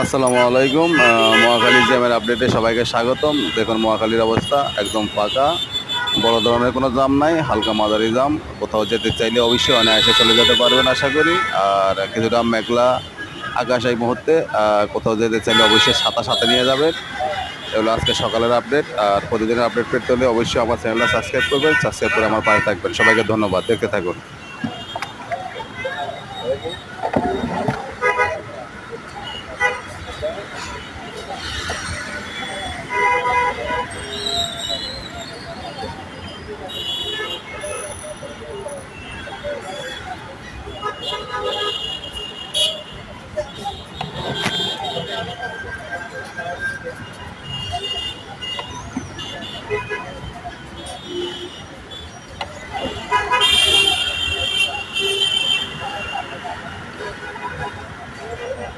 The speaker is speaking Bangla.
আসসালামু আলাইকুম। মহাখালী জ্যামের আপডেটে সবাইকে স্বাগতম। দেখুন মহাখালীর অবস্থা একদম ফাঁকা, বড় ধরনের কোনো জাম নাই, হালকা মাঝারি জাম। কোথাও যেতে চাইলে অবশ্যই অনায়াসে চলে যেতে পারবেন আশা করি। আর কিছুটা মেঘলা আকাশ এই মুহূর্তে। কোথাও যেতে চাইলে অবশ্যই ছাতা সাথে নিয়ে যাবেন। এগুলো আজকে সকালের আপডেট। আর প্রতিদিনের আপডেট পেতে হলে অবশ্যই আমার চ্যানেলটা সাবস্ক্রাইব করবেন, সাবস্ক্রাইব করে আমার পাশে থাকবেন। সবাইকে ধন্যবাদ, দেখতে থাকুন।